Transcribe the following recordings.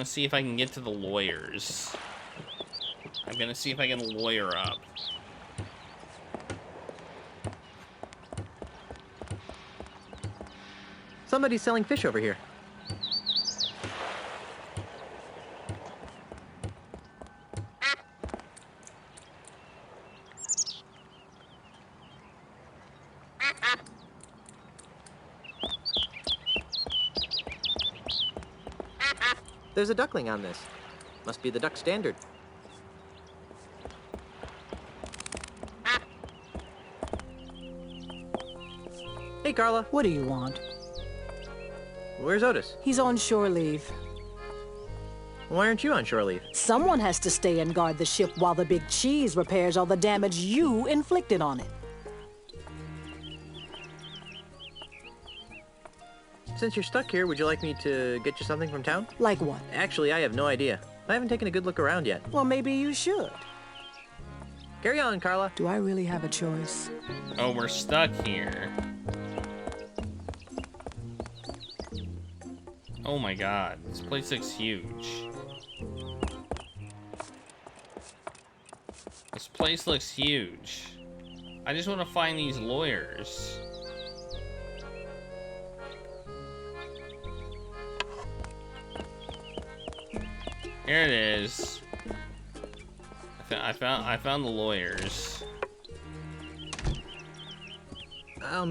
gonna see if I can get to the lawyers. I'm gonna see if I can lawyer up. Somebody's selling fish over here. There's a duckling on this. Must be the duck standard. Hey, Carla. What do you want? Where's Otis? He's on shore leave. Why aren't you on shore leave? Someone has to stay and guard the ship while the big cheese repairs all the damage you inflicted on it. Since you're stuck here, would you like me to get you something from town? Like what? Actually, I have no idea. I haven't taken a good look around yet. Well, maybe you should. Carry on, Carla. Do I really have a choice? Oh, we're stuck here. Oh my god, this place looks huge. This place looks huge. I just want to find these lawyers. Here it is. I found the lawyers.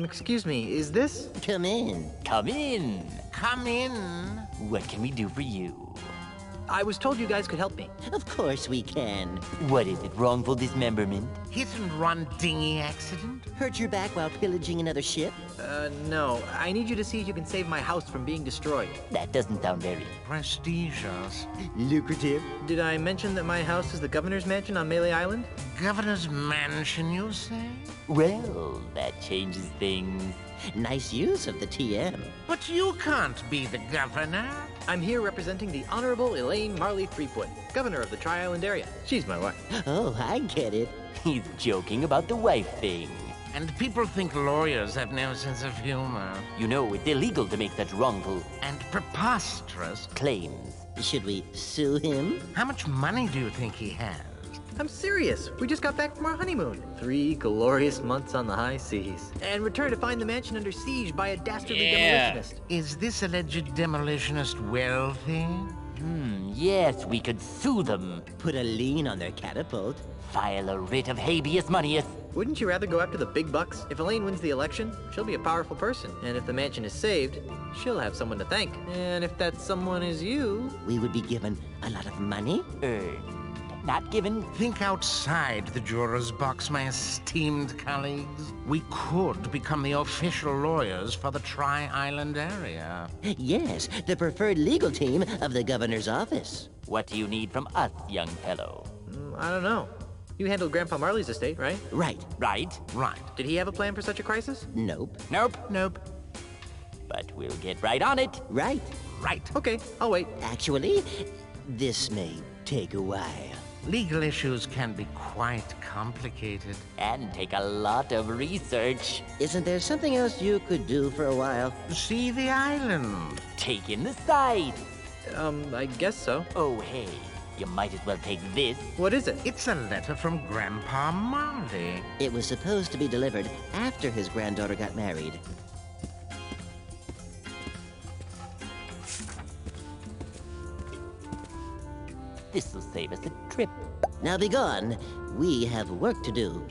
Excuse me, is this? Come in. Come in. Come in. What can we do for you? I was told you guys could help me. Of course we can. What is it, wrongful dismemberment? Hit and run dinghy accident? Hurt your back while pillaging another ship? No. I need you to see if you can save my house from being destroyed. That doesn't sound very Prestigious. lucrative. Did I mention that my house is the governor's mansion on Melee Island? Governor's mansion, you say? Well, that changes things. Nice use of the TM. But you can't be the governor. I'm here representing the Honorable Elaine Marley Threepwood, governor of the Tri-Island area. She's my wife. Oh, I get it. He's joking about the wife thing. And people think lawyers have no sense of humor. You know, it's illegal to make such wrongful And preposterous. claims. Should we sue him? How much money do you think he has? I'm serious. We just got back from our honeymoon. 3 glorious months on the high seas. And returned to find the mansion under siege by a dastardly demolitionist. Is this alleged demolitionist wealthy? Yes, we could sue them. Put a lien on their catapult. File a writ of habeas maneus. Wouldn't you rather go after the big bucks? If Elaine wins the election, she'll be a powerful person. And if the mansion is saved, she'll have someone to thank. And if that someone is you... We would be given a lot of money. Earned. Not given. Think outside the juror's box, my esteemed colleagues. We could become the official lawyers for the Tri-Island area. Yes, the preferred legal team of the governor's office. What do you need from us, young fellow? I don't know. You handled Grandpa Marley's estate, right? Right. Right? Right. Did he have a plan for such a crisis? Nope. Nope. Nope. But we'll get right on it. Right. Right. Okay, I'll wait. Actually, this may take a while. Legal issues can be quite complicated. And take a lot of research. Isn't there something else you could do for a while? See the island. Take in the sight. I guess so. Oh, hey. You might as well take this. What is it? It's a letter from Grandpa Marley. It was supposed to be delivered after his granddaughter got married. This'll save us a trip. Now be gone. We have work to do.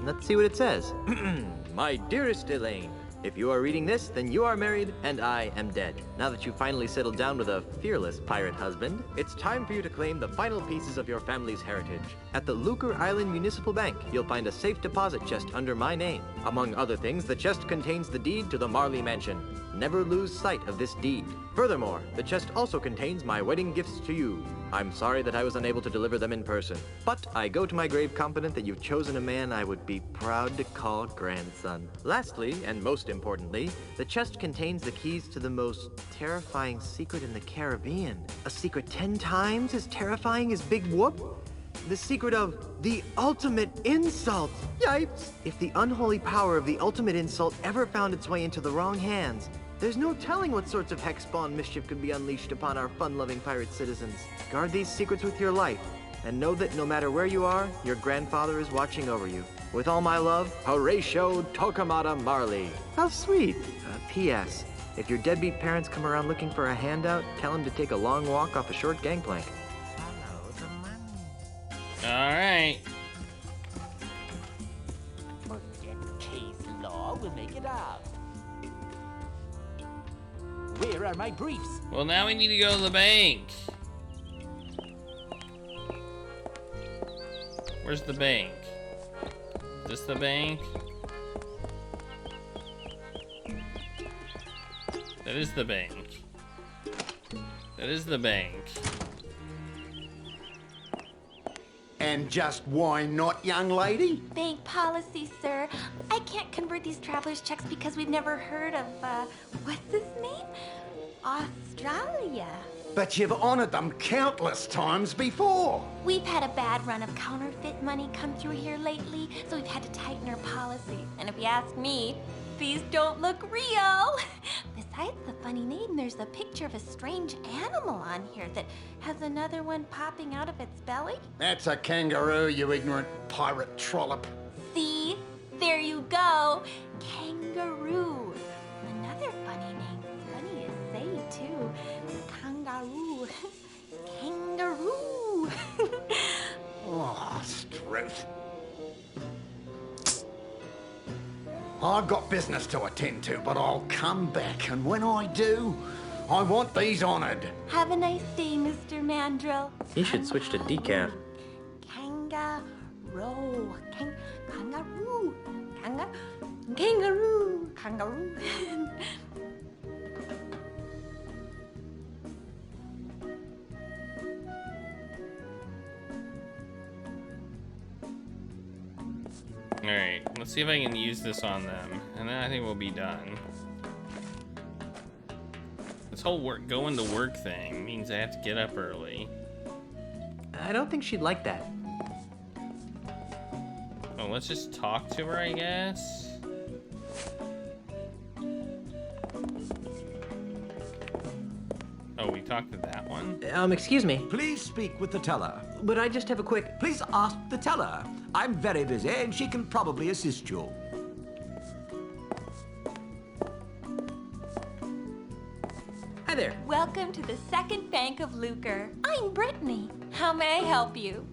Let's see what it says. My dearest Elaine, if you are reading this, then you are married and I am dead. Now that you've finally settled down with a fearless pirate husband, it's time for you to claim the final pieces of your family's heritage. At the Lucre Island Municipal Bank, you'll find a safe deposit chest under my name. Among other things, the chest contains the deed to the Marley Mansion. Never lose sight of this deed. Furthermore, the chest also contains my wedding gifts to you. I'm sorry that I was unable to deliver them in person, but I go to my grave confident that you've chosen a man I would be proud to call grandson. Lastly, and most importantly, the chest contains the keys to the most terrifying secret in the Caribbean. A secret 10 times as terrifying as Big Whoop? The secret of the ultimate insult. Yipes! If the unholy power of the ultimate insult ever found its way into the wrong hands, There's no telling what sorts of hex-spawn mischief could be unleashed upon our fun-loving pirate citizens. Guard these secrets with your life, and know that no matter where you are, your grandfather is watching over you. With all my love, Horatio Torquemada Marley. How sweet. P.S. If your deadbeat parents come around looking for a handout, tell them to take a long walk off a short gangplank. Follow the money. All right. Forget case law, we'll make it up. Where are my briefs? Well, now we need to go to the bank. Where's the bank? Is this the bank? That is the bank. That is the bank. And just why not, young lady? Bank policy, sir. I can't convert these traveler's checks because we've never heard of, what's his name? Australia. But you've honored them countless times before. We've had a bad run of counterfeit money come through here lately, so we've had to tighten our policy. And if you ask me, these don't look real. Besides the funny name, there's a picture of a strange animal on here that has another one popping out of its belly. That's a kangaroo, you ignorant pirate trollop. See? There you go. Kangaroo. Another funny name. Funny to say, too. Kangaroo. Kangaroo. Oh, Struth. I've got business to attend to, but I'll come back, and when I do, I want these honored. Have a nice day, Mr. Mandrill. You should switch to decaf. Kangaroo. Kangaroo. Kangaroo. Kangaroo. Alright, let's see if I can use this on them, and then I think we'll be done. This whole going to work thing means I have to get up early. I don't think she'd like that. Oh, let's just talk to her, I guess. Oh, we talked to that one? Excuse me, Please speak with the teller. but I just have a quick... Please ask the teller. I'm very busy and she can probably assist you. Hi there. Welcome to the Second Bank of Lucre. I'm Brittany. How may I help you?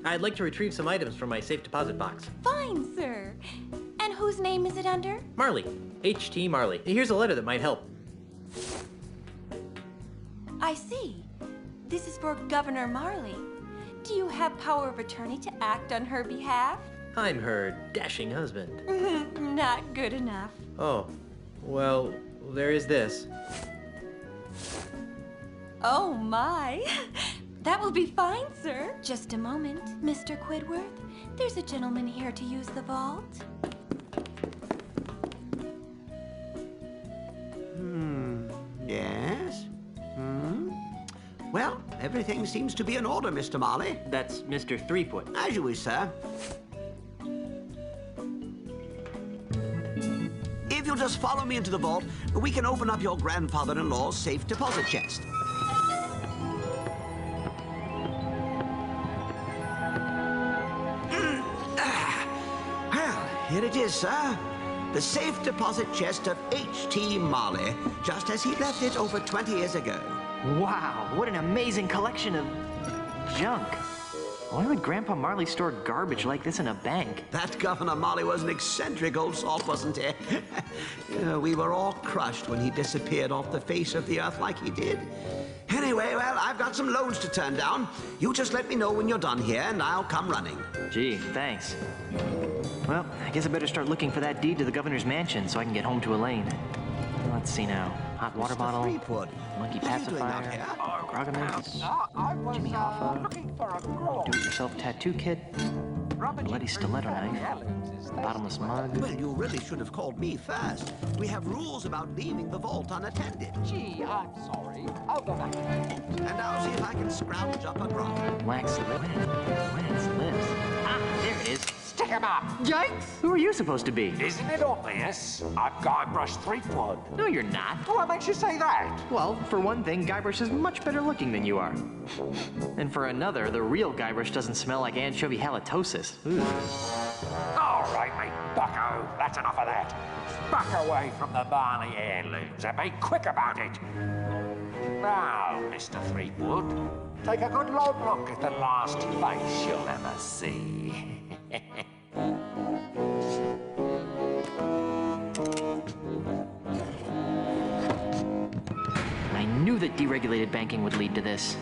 I'd like to retrieve some items from my safe deposit box. Fine, sir. And whose name is it under? Marley. H.T. Marley. Here's a letter that might help. I see. This is for Governor Marley. Do you have power of attorney to act on her behalf? I'm her dashing husband. Not good enough. Oh, well, there is this. Oh my. That will be fine, sir. Just a moment, Mr. Quidworth. There's a gentleman here to use the vault. Yes? Well, everything seems to be in order, Mr. Marley. That's Mr. Threepwood. As you wish, sir. If you'll just follow me into the vault, we can open up your grandfather-in-law's safe deposit chest. Well, here it is, sir. The safe deposit chest of H.T. Marley, just as he left it over 20 years ago. Wow, what an amazing collection of junk. Why would Grandpa Marley store garbage like this in a bank? That Governor Marley was an eccentric old salt, wasn't he? We were all crushed when he disappeared off the face of the earth like he did. Anyway, well, I've got some loans to turn down. You just let me know when you're done here, and I'll come running. Gee, thanks. Well, I guess I better start looking for that deed to the governor's mansion so I can get home to Elaine. Let's see now. Hot water Mr. bottle, Threepwood, monkey what are you doing out pacifier, here? Groggaments, Jimmy Hoffa, do-it-yourself tattoo kit, bloody stiletto knife, bottomless mug. Well, you really should have called me first. We have rules about leaving the vault unattended. Gee, I'm sorry. I'll go back. And I'll see if I can scrounge up a grog. Wax lips. Ah, there it is. him up. Yikes! Who are you supposed to be? Isn't it obvious? I'm Guybrush Threepwood. No, you're not. What makes you say that? Well, for one thing, Guybrush is much better looking than you are. And for another, the real Guybrush doesn't smell like anchovy halitosis. Ooh. All right, mate, bucko. That's enough of that. Back away from the Marley heirlooms and be quick about it. Now, Mr. Threepwood, take a good long look at the last face you'll ever see. I knew that deregulated banking would lead to this.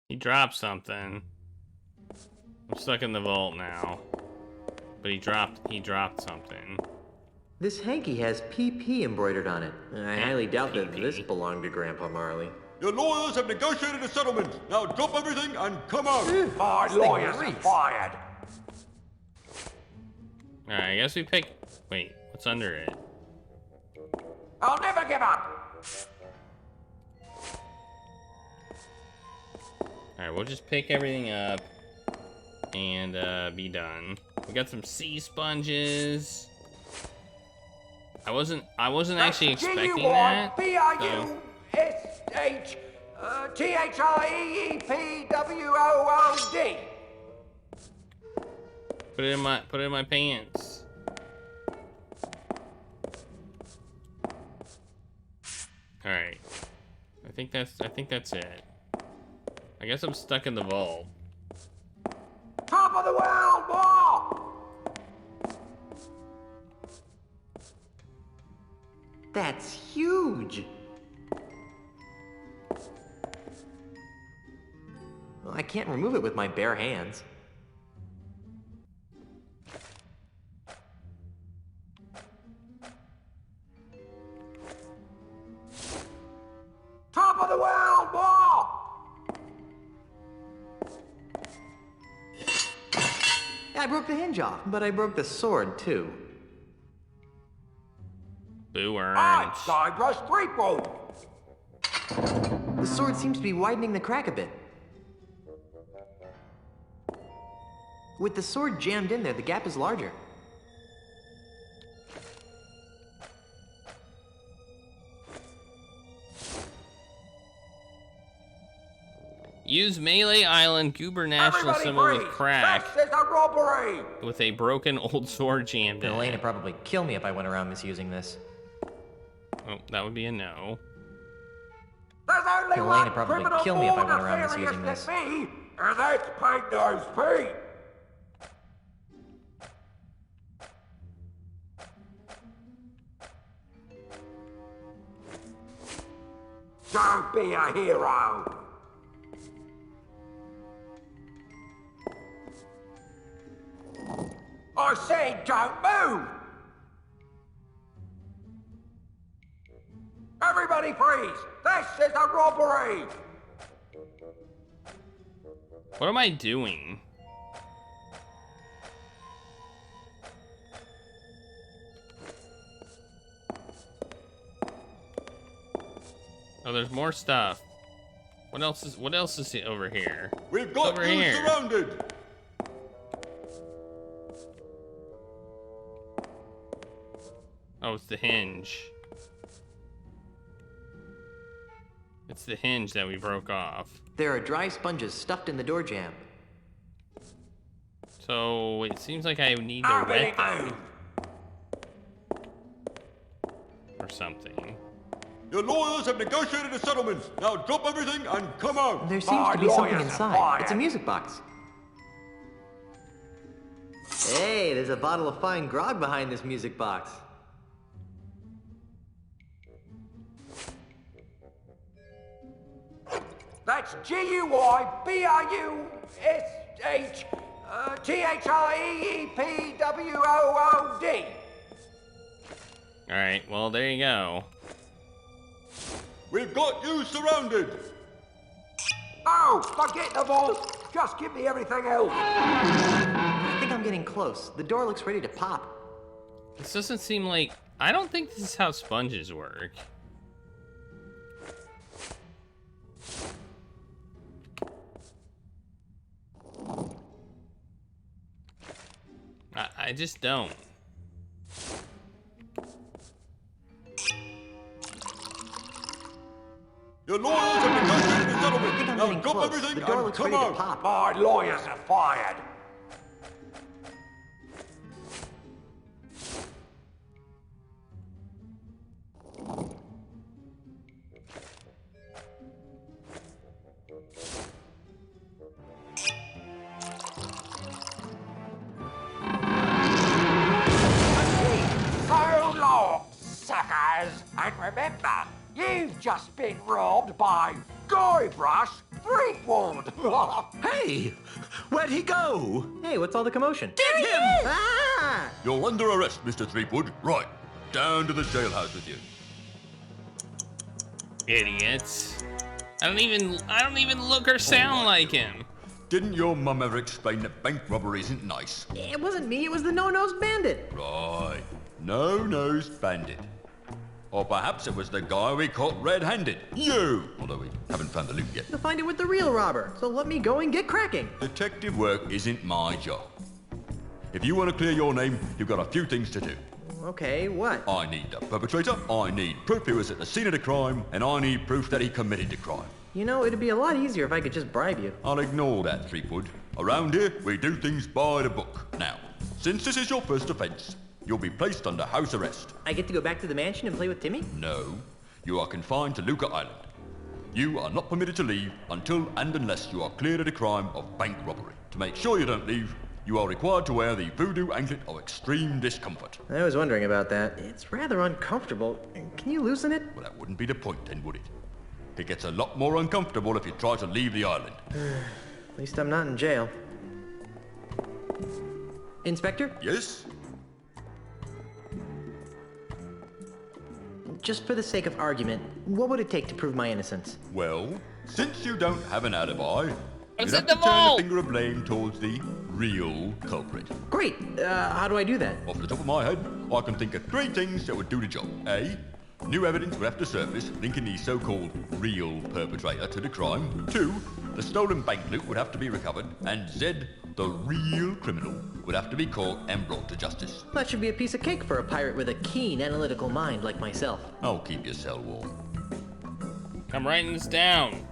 He dropped something. I'm stuck in the vault now. But he dropped something. This hanky has PP embroidered on it. I highly doubt that this belonged to Grandpa Marley. Your lawyers have negotiated a settlement. Now drop everything and come out. My lawyers are fired. Alright, I guess we pick... Wait, what's under it? I'll never give up. Alright, we'll just pick everything up and be done. We got some sea sponges. I wasn't actually expecting that. G-U-Y-B-I-U-S-H-T-H-I-E-E-P-W-O-O-D. Put it in my pants. All right. I think that's it. I guess I'm stuck in the vault. Top of the world, boy! That's huge! Well, I can't remove it with my bare hands. Top of the world, boy! I broke the hinge off, but I broke the sword too. Boo earns. I'm Guybrush Threepwood. The sword seems to be widening the crack a bit. With the sword jammed in there, the gap is larger. Use Melee Island Goober National symbol with crack This is a robbery. with a broken old sword jammed in Elaine it. would probably kill me if I went around misusing this. Oh, that would be a no. There's only Elaine one would probably criminal kill me if I more went around nefarious misusing than this. me, and that's Pink Nose Pete. Don't be a hero. I said don't move. Everybody freeze. This is a robbery. What am I doing? Oh, there's more stuff. What else is over here? We've got over you here. surrounded. Oh, it's the hinge. It's the hinge that we broke off. There are dry sponges stuffed in the door jamb. So it seems like I need to wet them. Or something. Your lawyers have negotiated a settlement. Now drop everything and come out. There seems to be something inside. It's a music box. Hey, there's a bottle of fine grog behind this music box. That's G-U-Y-B-R-U-S-H-T-H-I-E-E-P-W-O-O-D. Alright, well, there you go. We've got you surrounded. Oh, forget the vault. Just give me everything else. I think I'm getting close. The door looks ready to pop. This doesn't seem like... I don't think this is how sponges work. I just don't. Your lawyers have negotiated a settlement. I think I'm Now getting drop close. everything The door and looks come ready out. to pop. My lawyers are fired. So long, suckers. And remember, you've just been robbed by Guybrush Threepwood. Hey! Where'd he go? Hey, what's all the commotion? There he is! Ah! You're under arrest, Mr. Threepwood. Right. Down to the jailhouse with you. Idiots. I don't even look or sound like him. Didn't your mum ever explain that bank robbery isn't nice? It wasn't me, it was the no-nosed bandit. Right. No-nosed bandit. Or perhaps it was the guy we caught red-handed. You! Although we haven't found the loot yet. You'll find it with the real robber, so let me go and get cracking. Detective work isn't my job. If you want to clear your name, you've got a few things to do. Okay, what? I need the perpetrator, I need proof he was at the scene of the crime, and I need proof that he committed the crime. You know, it'd be a lot easier if I could just bribe you. I'll ignore that, Threepwood. Around here, we do things by the book. Now, since this is your first offense, you'll be placed under house arrest. I get to go back to the mansion and play with Timmy? No, you are confined to Luca Island. You are not permitted to leave until and unless you are cleared of the crime of bank robbery. To make sure you don't leave, you are required to wear the voodoo anklet of extreme discomfort. I was wondering about that. It's rather uncomfortable. Can you loosen it? Well, that wouldn't be the point then, would it? It gets a lot more uncomfortable if you try to leave the island. At least I'm not in jail. Inspector? Yes? Just for the sake of argument, what would it take to prove my innocence? Well, since you don't have an alibi, It's you'd in have the to turn vault! the finger of blame towards the real culprit. Great! How do I do that? Off the top of my head, I can think of 3 things that would do the job. A, new evidence would have to surface linking the so-called real perpetrator to the crime. 2, the stolen bank loot would have to be recovered. And Z, the real criminal, would have to be caught and brought to justice. That should be a piece of cake for a pirate with a keen analytical mind like myself. I'll keep your cell warm. I'm writing this down.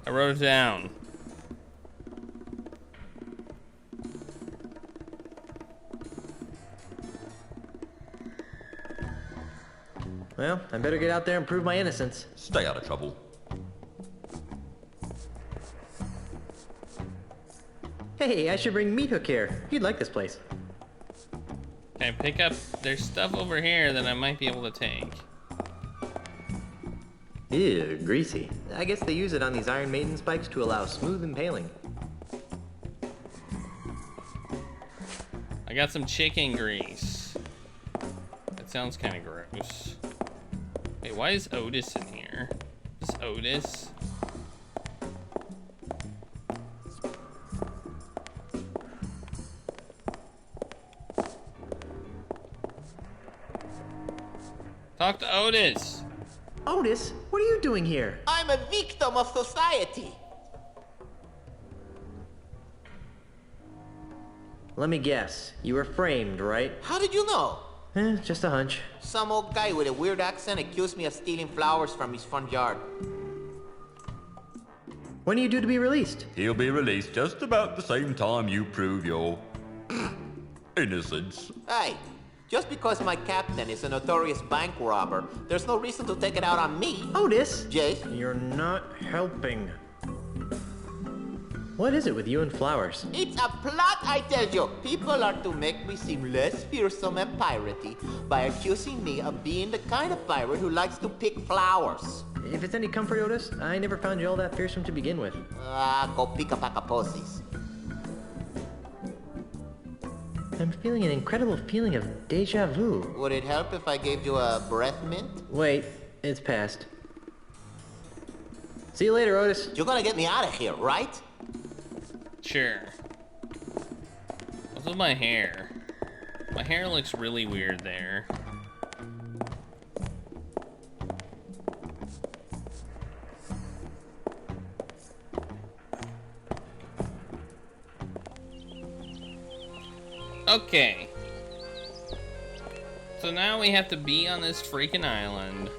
I wrote it down. Well, I better get out there and prove my innocence. Stay out of trouble. Hey, I should bring Meat Hook here. He'd like this place. Can I pick up? There's stuff over here that I might be able to take. Ew, greasy. I guess they use it on these Iron Maiden spikes to allow smooth impaling. I got some chicken grease. That sounds kind of gross. Wait, why is Otis in here? Is Otis? Talk to Otis. Otis, what are you doing here? I'm a victim of society. Let me guess. You were framed, right? How did you know? Just a hunch. Some old guy with a weird accent accused me of stealing flowers from his front yard. When are you due to be released? He'll be released just about the same time you prove your innocence. Hey, just because my captain is a notorious bank robber, there's no reason to take it out on me. Otis! Jay? You're not helping. What is it with you and flowers? It's a plot, I tell you. People are to make me seem less fearsome and piratey by accusing me of being the kind of pirate who likes to pick flowers. If it's any comfort, Otis, I never found you all that fearsome to begin with. Go pick a pack of pussies. I'm feeling an incredible feeling of deja vu. Would it help if I gave you a breath mint? Wait, it's past. See you later, Otis. You're gonna get me out of here, right? Sure. What's with my hair? My hair looks really weird there. Okay. So now we have to be on this freaking island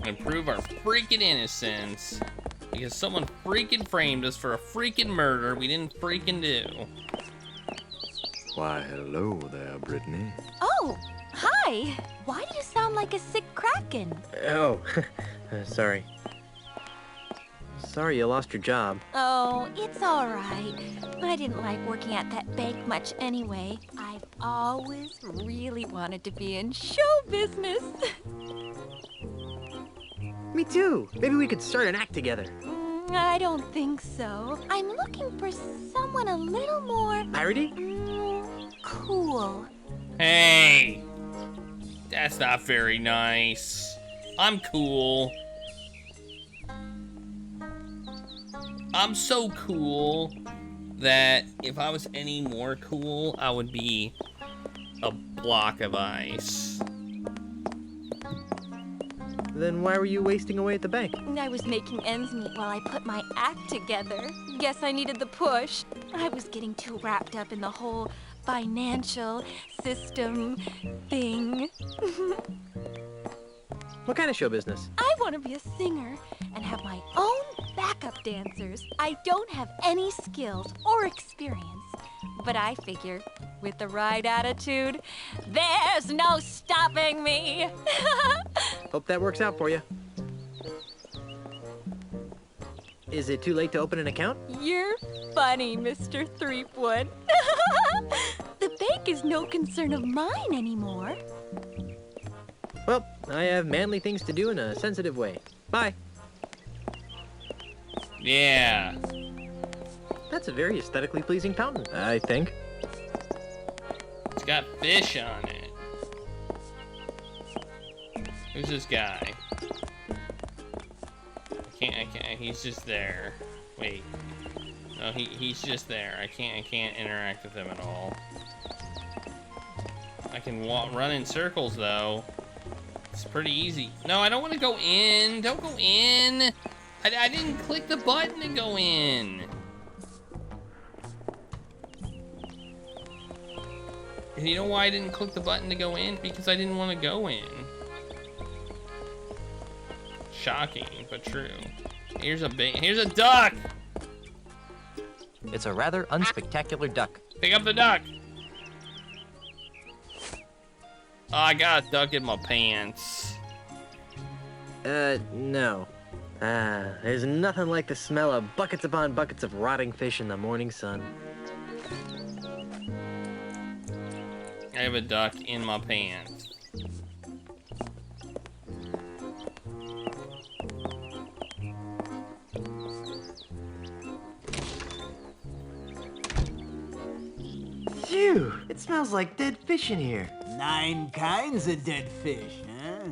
and prove our freaking innocence because someone freaking framed us for a freaking murder we didn't freaking do. Why, hello there, Brittany. Oh, hi. Why do you sound like a sick kraken? Oh, sorry. Sorry you lost your job. Oh, it's all right. I didn't like working at that bank much anyway. I've always really wanted to be in show business. Me too. Maybe we could start an act together. I don't think so. I'm looking for someone a little more... Piratey? Cool. Hey! That's not very nice. I'm cool. I'm so cool that if I was any more cool, I would be a block of ice. Then why were you wasting away at the bank? I was making ends meet while I put my act together. Guess I needed the push. I was getting too wrapped up in the whole financial system thing. What kind of show business? I want to be a singer and have my own backup dancers. I don't have any skills or experience, but I figure with the right attitude, there's no stopping me. Hope that works out for you. Is it too late to open an account? You're funny, Mr. Threepwood. The bank is no concern of mine anymore. Well, I have manly things to do in a sensitive way. Bye. Yeah. That's a very aesthetically pleasing fountain, I think. It's got fish on it. Who's this guy? I can't, he's just there. Wait. No, he's just there. I can't interact with him at all. I can run in circles though. It's pretty easy. No, I don't want to go in. Don't go in. I didn't click the button to go in. And you know why I didn't click the button to go in? Because I didn't want to go in. Shocking, but true. Here's a duck. It's a rather unspectacular duck. Pick up the duck. Oh, I got a duck in my pants. No. There's nothing like the smell of buckets upon buckets of rotting fish in the morning sun. I have a duck in my pants. Phew! It smells like dead fish in here. 9 kinds of dead fish, huh?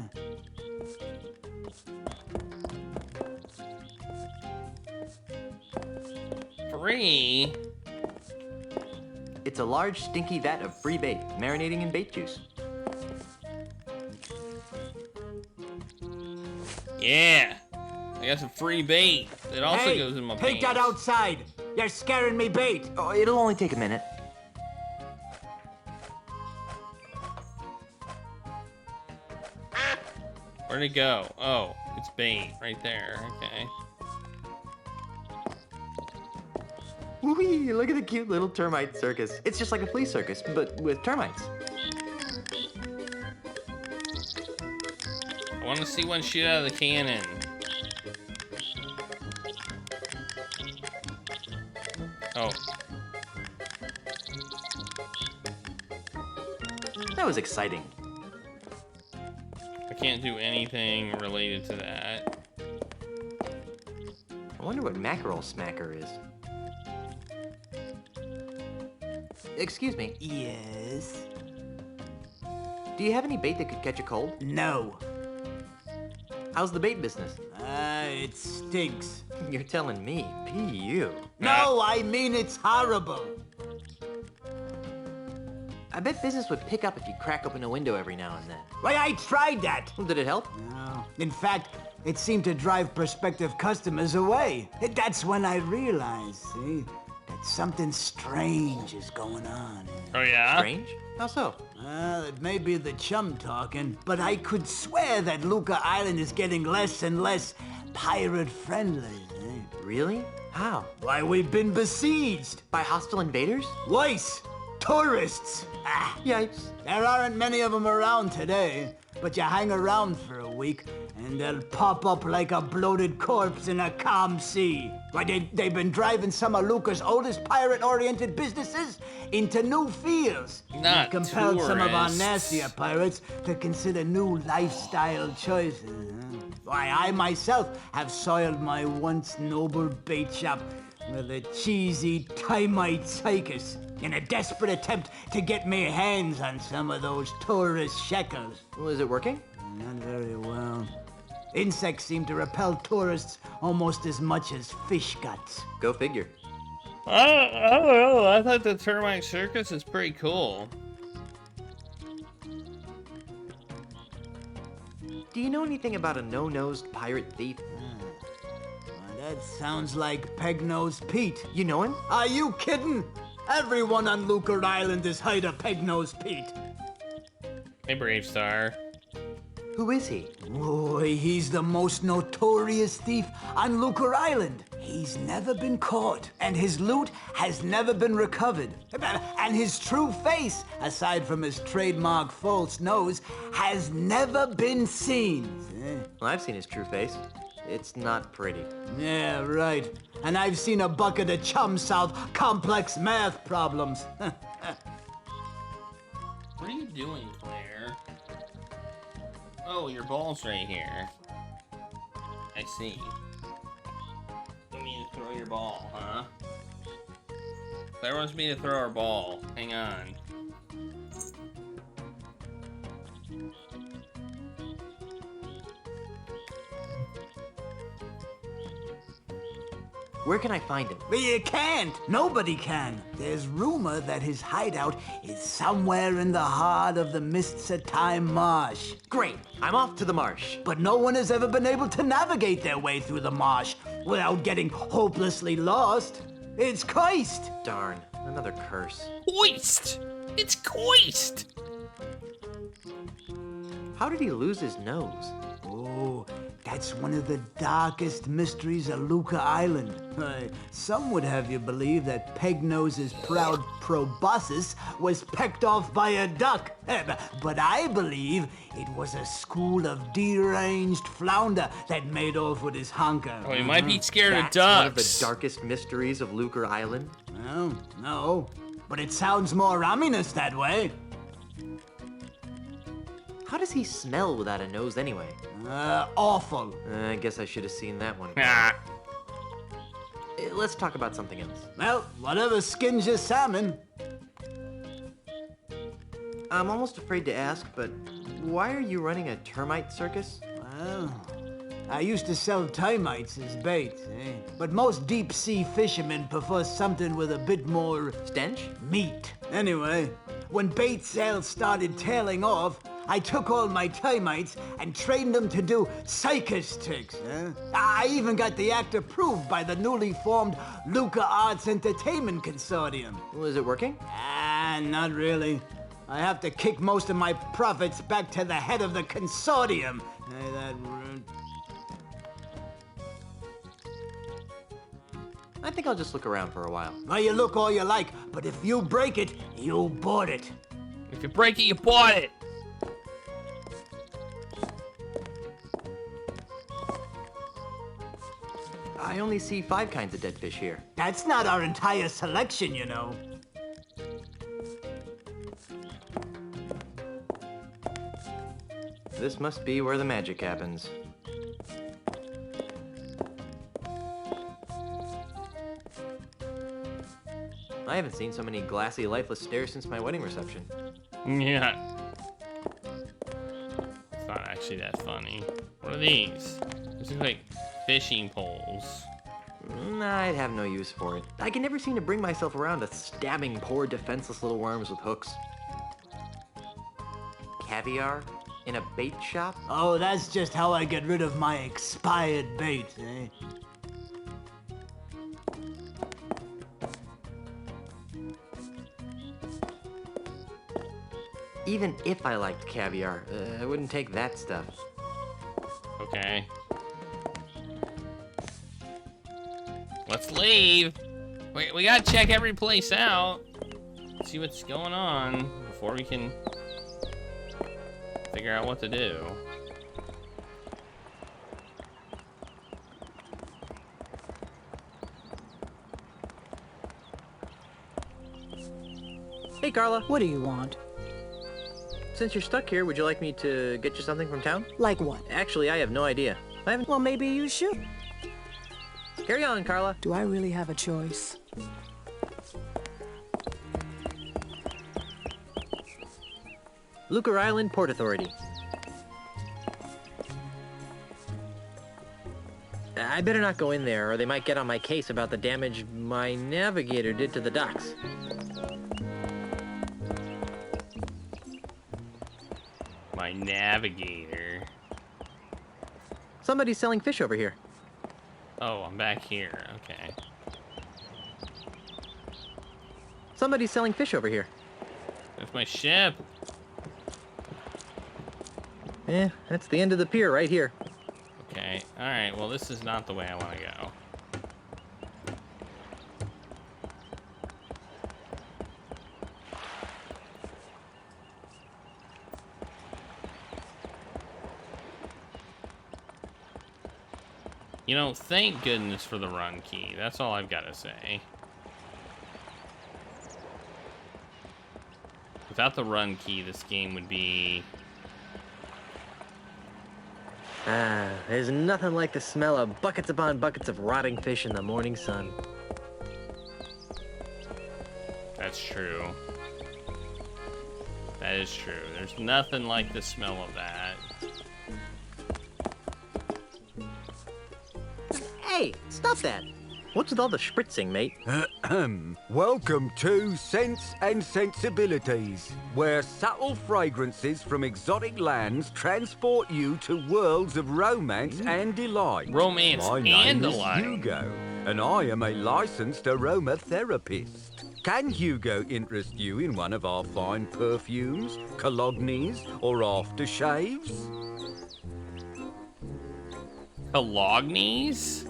Free? It's a large, stinky vat of free bait, marinating in bait juice. Yeah. I got some free bait that also goes in my pants. Take that outside. You're scaring me bait. Oh, it'll only take a minute. Where'd it go? Oh, it's bait right there. Okay. Whee! Look at the cute little termite circus. It's just like a flea circus, but with termites. I want to see one shoot out of the cannon. Oh. That was exciting. I can't do anything related to that. I wonder what mackerel smacker is. Excuse me. Yes? Do you have any bait that could catch a cold? No. How's the bait business? It stinks. You're telling me. P.U. No, I mean it's horrible. I bet business would pick up if you crack open a window every now and then. Why, I tried that. Well, did it help? No. In fact, it seemed to drive prospective customers away. That's when I realized, see, that something strange is going on. Oh, yeah? Strange? How so? Well, it may be the chum talking, but I could swear that Luca Island is getting less and less pirate-friendly. Really? How? Why, we've been besieged. By hostile invaders? Lice! Tourists! Yikes. There aren't many of them around today, but you hang around for a week, and they'll pop up like a bloated corpse in a calm sea. Why, they've been driving some of Luca's oldest pirate-oriented businesses into new fields. Not compelled some of our tourists. nastier pirates to consider new lifestyle choices. Why, I myself have soiled my once noble bait shop with a cheesy Timite circus in a desperate attempt to get me hands on some of those tourist shekels. Well, is it working? Not very well. Insects seem to repel tourists almost as much as fish guts. Go figure. I don't know. I thought the termite circus is pretty cool. Do you know anything about a no-nosed pirate thief? Well, that sounds like Peg-Nosed Pete. You know him? Are you kidding? Everyone on Luca Island is hired a Peg-Nosed Pete. Hey, Brave Star. Who is he? Boy, he's the most notorious thief on Luca Island. He's never been caught, and his loot has never been recovered. And his true face, aside from his trademark false nose, has never been seen. Well, I've seen his true face. It's not pretty. Yeah, right. And I've seen a bucket of chum solve complex math problems. What are you doing, Claire? Oh, your ball's right here. I see. You mean to throw your ball, huh? Claire wants me to throw her ball. Hang on. Where can I find him? But you can't. Nobody can. There's rumor that his hideout is somewhere in the heart of the Mists of Time marsh. Great. I'm off to the marsh. But no one has ever been able to navigate their way through the marsh without getting hopelessly lost. It's cursed. Darn. Another curse. Hoist! It's Coist! How did he lose his nose? Oh, that's one of the darkest mysteries of Luca Island. Some would have you believe that Pegnose's proud proboscis was pecked off by a duck. But I believe it was a school of deranged flounder that made off with his honker. Oh, he might be scared of That's ducks. one of the darkest mysteries of Lucre Island. Well, no, but it sounds more ominous that way. How does he smell without a nose anyway? Awful. I guess I should have seen that one. Ah. Let's talk about something else. Well, whatever skins your salmon. I'm almost afraid to ask, but why are you running a termite circus? Well, I used to sell termites as bait, but most deep-sea fishermen prefer something with a bit more... Stench? Meat. Anyway, when bait sales started tailing off, I took all my termites and trained them to do circus tricks. I even got the act approved by the newly formed Luca Arts Entertainment Consortium. Well, is it working? Not really. I have to kick most of my profits back to the head of the consortium. I think I'll just look around for a while. Well, you look all you like, but if you break it, you bought it. If you break it, you bought it! I only see 5 kinds of dead fish here. That's not our entire selection, you know. This must be where the magic happens. I haven't seen so many glassy, lifeless stares since my wedding reception. Yeah. It's not actually that funny. What are these? These look like fishing poles. I'd have no use for it. I can never seem to bring myself around to stabbing poor, defenseless little worms with hooks. Caviar? In a bait shop? Oh, that's just how I get rid of my expired bait, Even if I liked caviar, I wouldn't take that stuff. Okay. Let's leave. We gotta check every place out. See what's going on before we can figure out what to do. Hey, Carla. What do you want? Since you're stuck here, would you like me to get you something from town? Like what? Actually, I have no idea. I haven't... Well, maybe you should. Carry on, Carla. Do I really have a choice? Lucre Island Port Authority. I better not go in there, or they might get on my case about the damage my navigator did to the docks. My navigator. Somebody's selling fish over here. Oh, I'm back here. Okay. Somebody's selling fish over here. That's my ship. That's the end of the pier right here. Okay. All right. Well, this is not the way I want to go. You know, thank goodness for the run key. That's all I've got to say. Without the run key, this game would be... There's nothing like the smell of buckets upon buckets of rotting fish in the morning sun. That's true. That is true. There's nothing like the smell of that. Hey, stop that! What's with all the spritzing, mate? Welcome to Sense and Sensibilities, where subtle fragrances from exotic lands transport you to worlds of romance and delight. Romance My and name delight. is Hugo, and I am a licensed aromatherapist. Can Hugo interest you in one of our fine perfumes, colognes, or aftershaves? Colognes?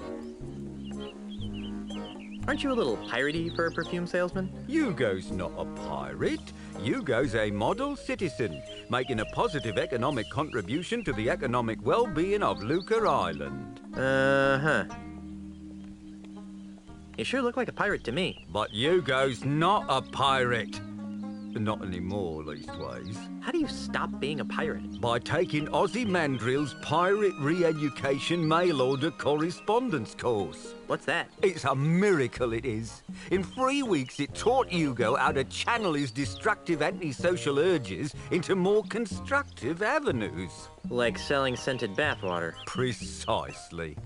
Aren't you a little piratey for a perfume salesman? Hugo's not a pirate. Hugo's a model citizen, making a positive economic contribution to the economic well-being of Lucre Island. Uh-huh. You sure look like a pirate to me. But Hugo's not a pirate. Not anymore, leastways. How do you stop being a pirate? By taking Ozzie Mandrill's Pirate Re-Education Mail-Order Correspondence course. What's that? It's a miracle, it is. In 3 weeks, it taught Hugo how to channel his destructive antisocial urges into more constructive avenues. Like selling scented bathwater. Precisely.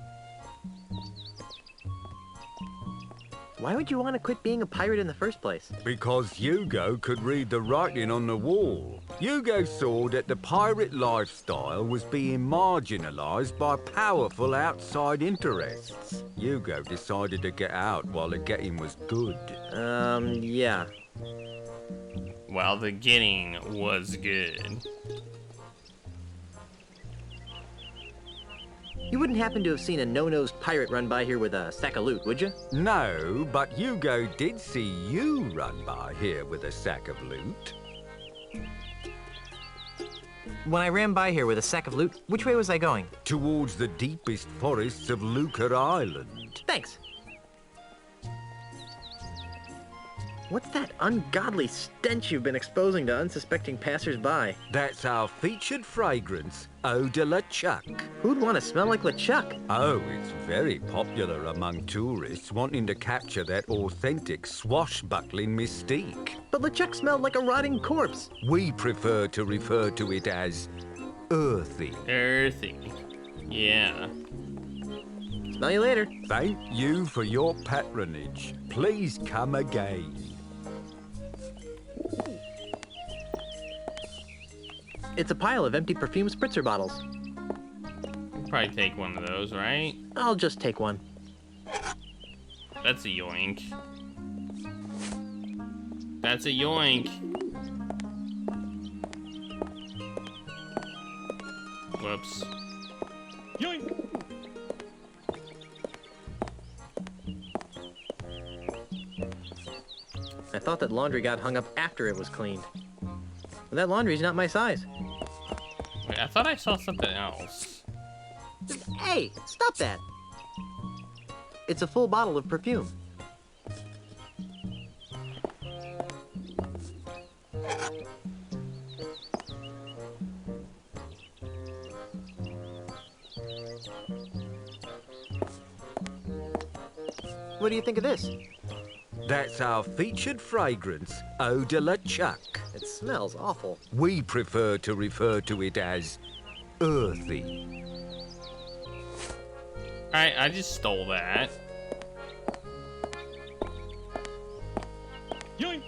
Why would you want to quit being a pirate in the first place? Because Hugo could read the writing on the wall. Hugo saw that the pirate lifestyle was being marginalised by powerful outside interests. Hugo decided to get out while the getting was good. Yeah. While the getting was good. You wouldn't happen to have seen a no-nosed pirate run by here with a sack of loot, would you? No, but Hugo did see you run by here with a sack of loot. When I ran by here with a sack of loot, which way was I going? Towards the deepest forests of Lucre Island. Thanks. What's that ungodly stench you've been exposing to unsuspecting passers-by? That's our featured fragrance, Eau de LeChuck. Who'd want to smell like LeChuck? Oh, it's very popular among tourists wanting to capture that authentic swashbuckling mystique. But LeChuck smelled like a rotting corpse. We prefer to refer to it as earthy. Earthy. Yeah. Smell you later. Thank you for your patronage. Please come again. It's a pile of empty perfume spritzer bottles. Probably take one of those, right? I'll just take one. That's a yoink. That's a yoink. Whoops. Yoink. I thought that laundry got hung up after it was cleaned. But that laundry's not my size. Wait, I thought I saw something else. Hey, stop that! It's a full bottle of perfume. What do you think of this? That's our featured fragrance, Eau de LeChuck. It smells awful. We prefer to refer to it as earthy. Alright, I just stole that. Yoink.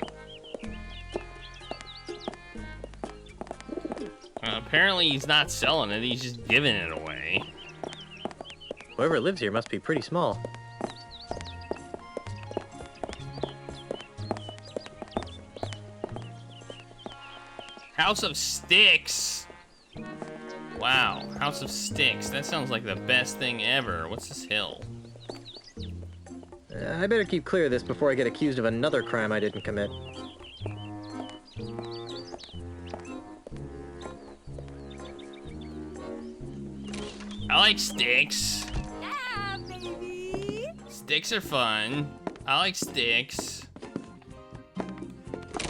Apparently he's not selling it, he's just giving it away. Whoever lives here must be pretty small. House of Sticks. Wow, House of Sticks. That sounds like the best thing ever. What's this hill? I better keep clear of this before I get accused of another crime I didn't commit. I like sticks. Yeah, baby. Sticks are fun. I like sticks.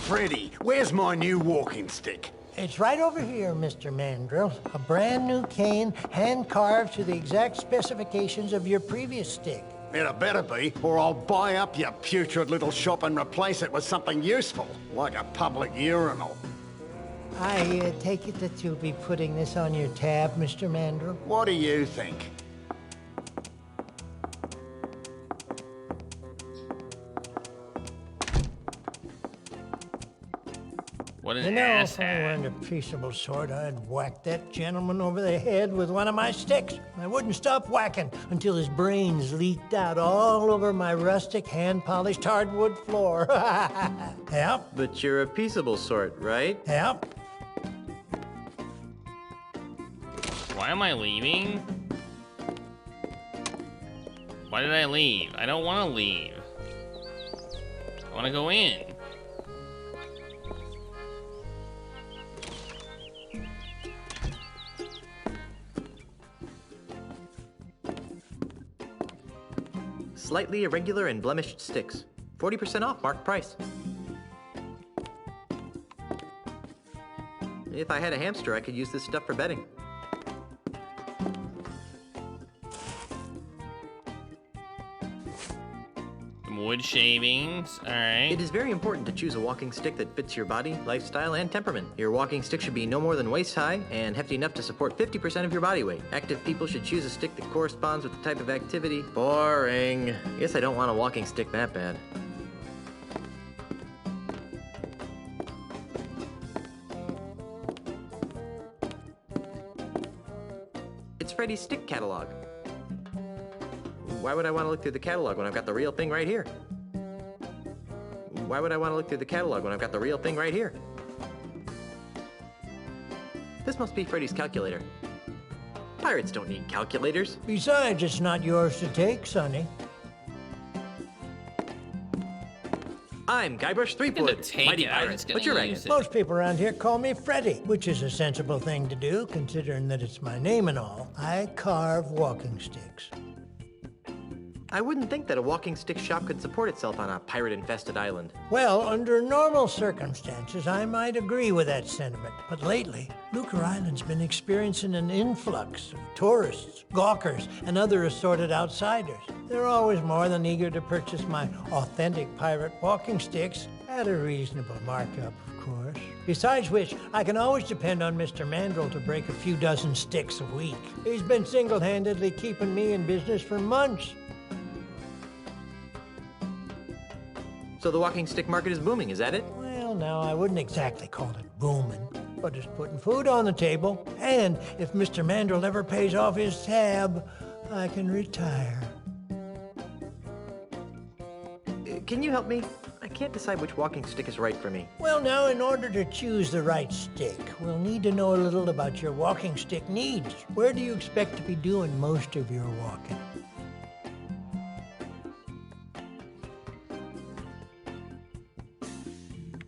Freddy, where's my new walking stick? It's right over here, Mr. Mandrill. A brand new cane, hand-carved to the exact specifications of your previous stick. It better be, or I'll buy up your putrid little shop and replace it with something useful, like a public urinal. I take it that you'll be putting this on your tab, Mr. Mandrill? What do you think? What an You know, ass if I hat. weren't a peaceable sort, I'd whack that gentleman over the head with one of my sticks. I wouldn't stop whacking until his brains leaked out all over my rustic, hand-polished hardwood floor. Yep. But you're a peaceable sort, right? Yep. Why am I leaving? Why did I leave? I don't want to leave. I want to go in. Slightly irregular and blemished sticks. 40% off marked price. If I had a hamster, I could use this stuff for bedding. Some wood shavings. Alright. It is very important to choose a walking stick that fits your body, lifestyle, and temperament. Your walking stick should be no more than waist high and hefty enough to support 50% of your body weight. Active people should choose a stick that corresponds with the type of activity. Boring. Guess I don't want a walking stick that bad. It's Freddy's stick catalog. Why would I want to look through the catalog when I've got the real thing right here? Why would I want to look through the catalog when I've got the real thing right here? This must be Freddy's calculator. Pirates don't need calculators. Besides, it's not yours to take, Sonny. I'm Guybrush Threepwood, mighty pirate. What's your rank? Most people around here call me Freddy, which is a sensible thing to do, considering that it's my name and all. I carve walking sticks. I wouldn't think that a walking stick shop could support itself on a pirate-infested island. Well, under normal circumstances, I might agree with that sentiment. But lately, Luca Island's been experiencing an influx of tourists, gawkers, and other assorted outsiders. They're always more than eager to purchase my authentic pirate walking sticks at a reasonable markup, of course. Besides which, I can always depend on Mr. Mandrill to break a few dozen sticks a week. He's been single-handedly keeping me in business for months. So the walking stick market is booming, is that it? Well, now, I wouldn't exactly call it booming, but it's putting food on the table. And if Mr. Mandrill ever pays off his tab, I can retire. Can you help me? I can't decide which walking stick is right for me. Well, now, in order to choose the right stick, we'll need to know a little about your walking stick needs. Where do you expect to be doing most of your walking?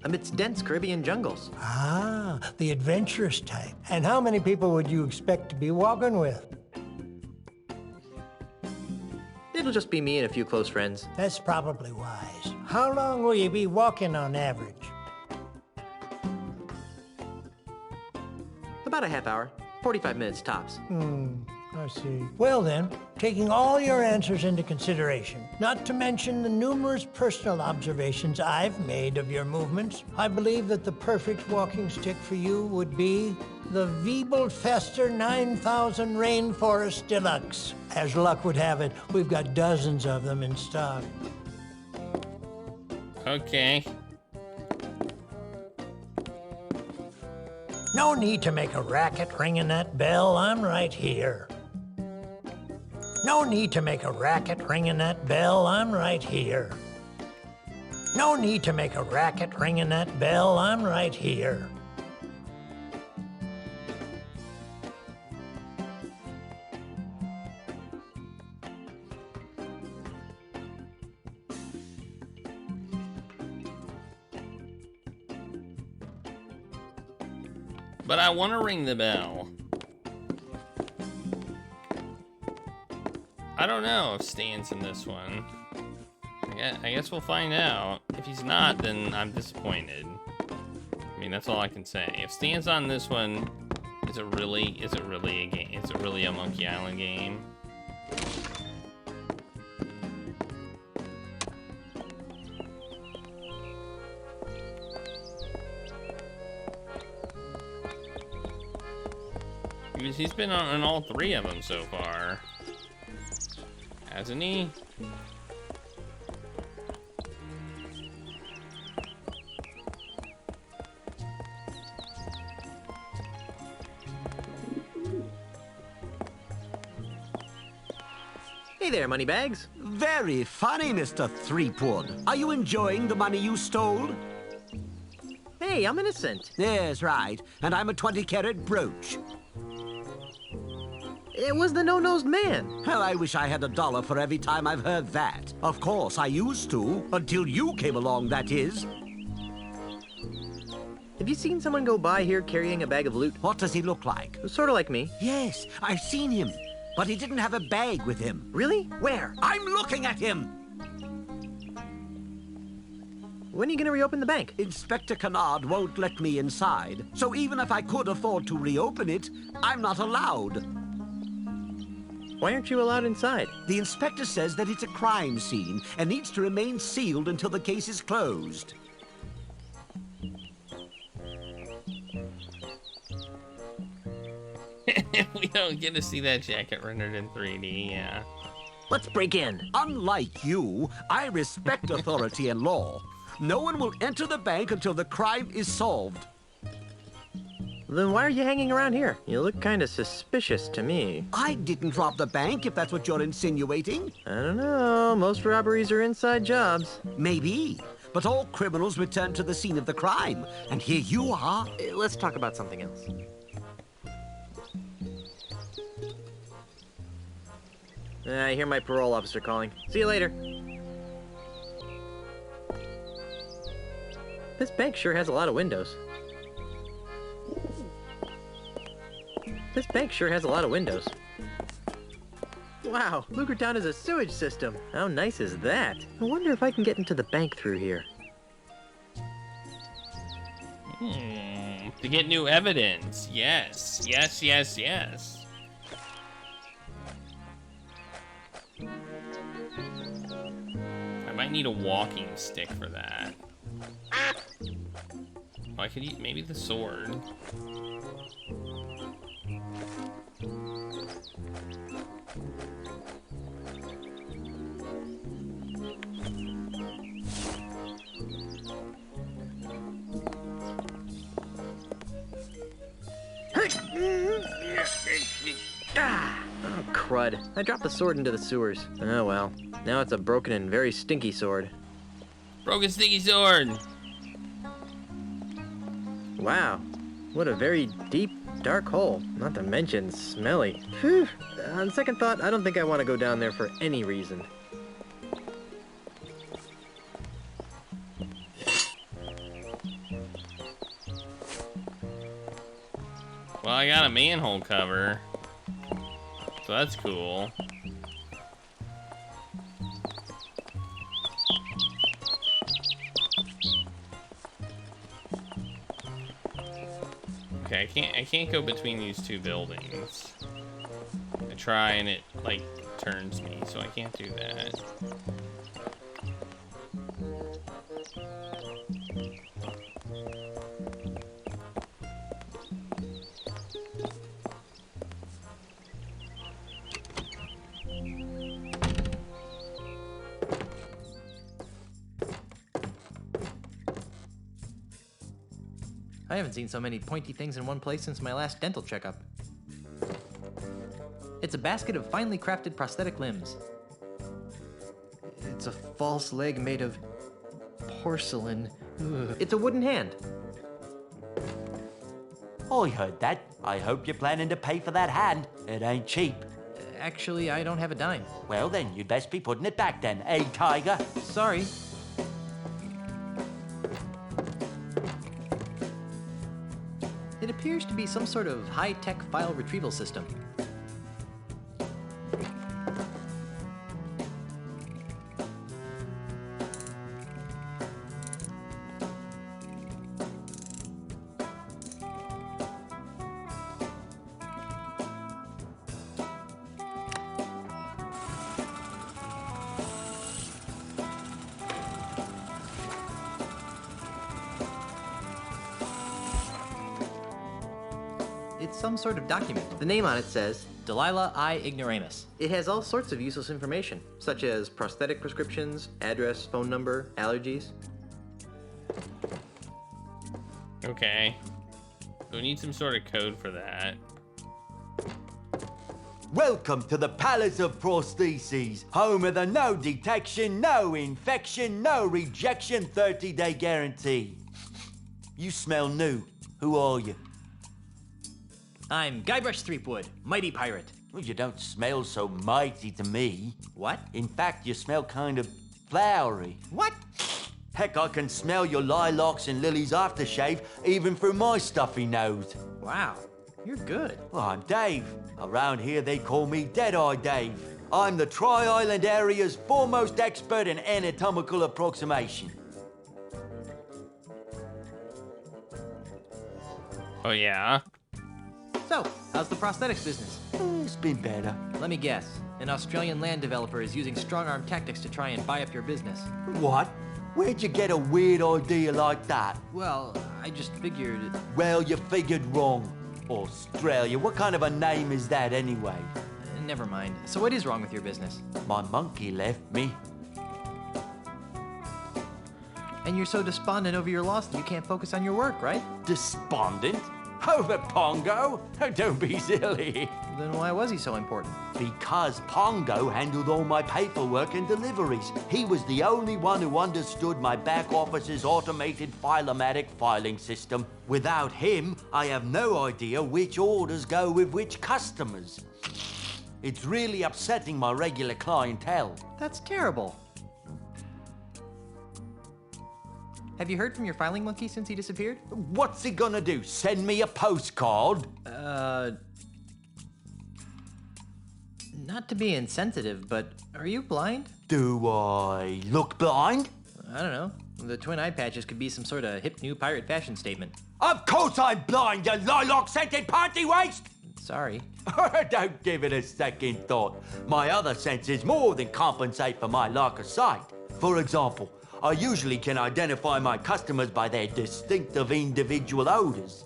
Amidst dense Caribbean jungles. Ah, the adventurous type. And how many people would you expect to be walking with? It'll just be me and a few close friends. That's probably wise. How long will you be walking on average? About a half hour. 45 minutes tops. I see. Well then, taking all your answers into consideration, not to mention the numerous personal observations I've made of your movements, I believe that the perfect walking stick for you would be the Wiebelfester 9000 Rainforest Deluxe. As luck would have it, we've got dozens of them in stock. Okay. No need to make a racket ringing that bell, I'm right here. No need to make a racket ringing that bell, I'm right here. No need to make a racket ringing that bell, I'm right here. But I want to ring the bell. I don't know if Stan's in this one. I guess we'll find out. If he's not, then I'm disappointed. I mean, that's all I can say. If Stan's on this one, is it really a game? Is it really a Monkey Island game? Because he's been on all three of them so far. Hasn't he? Hey there, Moneybags. Very funny, Mr. Threepwood. Are you enjoying the money you stole? Hey, I'm innocent. Yes, right. And I'm a 20-carat brooch. It was the no-nosed man. Well, I wish I had $1 for every time I've heard that. Of course, I used to, until you came along, that is. Have you seen someone go by here carrying a bag of loot? What does he look like? Sort of like me. Yes, I've seen him. But he didn't have a bag with him. Really? Where? I'm looking at him! When are you gonna reopen the bank? Inspector Kennard won't let me inside. So even if I could afford to reopen it, I'm not allowed. Why aren't you allowed inside? The inspector says that it's a crime scene and needs to remain sealed until the case is closed. We don't get to see that jacket rendered in 3D, yeah. Let's break in. Unlike you, I respect authority and law. No one will enter the bank until the crime is solved. Then why are you hanging around here? You look kind of suspicious to me. I didn't rob the bank, if that's what you're insinuating. I don't know. Most robberies are inside jobs. Maybe. But all criminals return to the scene of the crime. And here you are. Let's talk about something else. I hear my parole officer calling. See you later. This bank sure has a lot of windows. This bank sure has a lot of windows. Wow, Lucretown is a sewage system. How nice is that? I wonder if I can get into the bank through here. To get new evidence. Yes, yes, yes, yes. I might need a walking stick for that. Oh, I could use maybe the sword. Oh, crud. I dropped the sword into the sewers. Oh, well. Now it's a broken and very stinky sword. Broke a sticky sword. Wow, what a very deep, dark hole. Not to mention smelly. Phew. On second thought, I don't think I want to go down there for any reason. Well, I got a manhole cover, so that's cool. Okay, I can't go between these two buildings. I try and it like turns me, so I can't do that. I haven't seen so many pointy things in one place since my last dental checkup. It's a basket of finely crafted prosthetic limbs. It's a false leg made of porcelain. Ugh. It's a wooden hand. I heard that. I hope you're planning to pay for that hand. It ain't cheap. Actually, I don't have a dime. Well, then, you'd best be putting it back then, eh, Tiger? Sorry. It appears to be some sort of high-tech file retrieval system. It's some sort of document. The name on it says, Delilah I. Ignoramus. It has all sorts of useless information, such as prosthetic prescriptions, address, phone number, allergies. Okay. We need some sort of code for that. Welcome to the Palace of Prostheses, home of the no detection, no infection, no rejection 30-day guarantee. You smell new. Who are you? I'm Guybrush Threepwood, mighty pirate. Well, you don't smell so mighty to me. What? In fact, you smell kind of flowery. What? Heck, I can smell your lilacs and lilies aftershave even through my stuffy nose. Wow, you're good. Well, I'm Dave. Around here, they call me Dead-Eye Dave. I'm the Tri-Island area's foremost expert in anatomical approximation. Oh, yeah? So, how's the prosthetics business? It's been better. Let me guess. An Australian land developer is using strong-arm tactics to try and buy up your business. What? Where'd you get a weird idea like that? Well, I just figured... Well, you figured wrong. Australia, what kind of a name is that anyway? Never mind. So what is wrong with your business? My monkey left me. And you're so despondent over your loss that you can't focus on your work, right? Despondent? Over Pongo? Oh, don't be silly. Then why was he so important? Because Pongo handled all my paperwork and deliveries. He was the only one who understood my back office's automated filomatic filing system. Without him, I have no idea which orders go with which customers. It's really upsetting my regular clientele. That's terrible. Have you heard from your filing monkey since he disappeared? What's he gonna do? Send me a postcard? Not to be insensitive, but are you blind? Do I look blind? I don't know. The twin eye patches could be some sort of hip new pirate fashion statement. Of course I'm blind, you lilac-scented party waste! Sorry. Don't give it a second thought. My other senses more than compensate for my lack of sight. For example, I usually can identify my customers by their distinctive individual odors.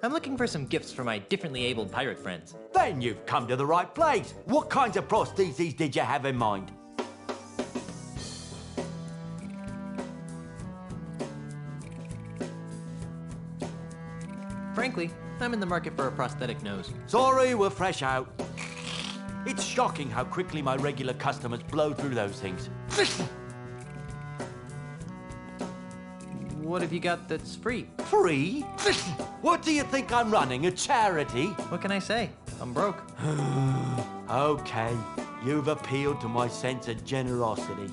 I'm looking for some gifts for my differently abled pirate friends. Then you've come to the right place. What kinds of prostheses did you have in mind? Frankly, I'm in the market for a prosthetic nose. Sorry, we're fresh out. It's shocking how quickly my regular customers blow through those things. What have you got that's free? Free? What do you think I'm running, a charity? What can I say? I'm broke. Okay, you've appealed to my sense of generosity.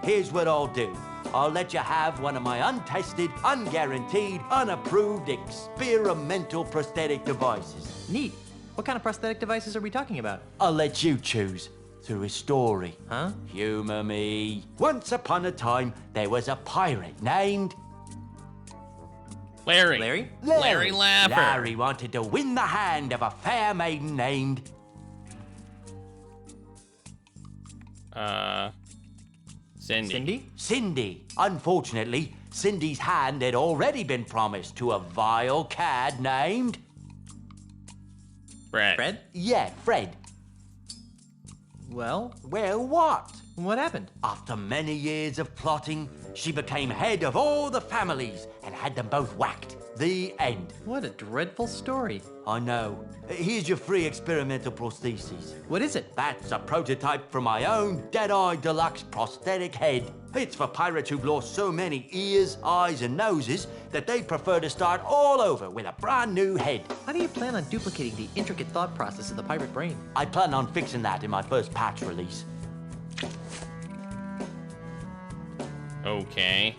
Here's what I'll do. I'll let you have one of my untested, unguaranteed, unapproved experimental prosthetic devices. Neat. What kind of prosthetic devices are we talking about? I'll let you choose through a story. Huh? Humor me. Once upon a time, there was a pirate named... Larry. Larry? Larry Laffer. Larry wanted to win the hand of a fair maiden named... Cindy. Cindy. Unfortunately, Cindy's hand had already been promised to a vile cad named... Fred? Yeah, Fred. Well? Well, what? What happened? After many years of plotting, she became head of all the families and had them both whacked. The end. What a dreadful story. I know. Here's your free experimental prosthesis. What is it? That's a prototype for my own Deadeye Deluxe prosthetic head. It's for pirates who've lost so many ears, eyes, and noses that they prefer to start all over with a brand new head. How do you plan on duplicating the intricate thought process of the pirate brain? I plan on fixing that in my first patch release. Okay.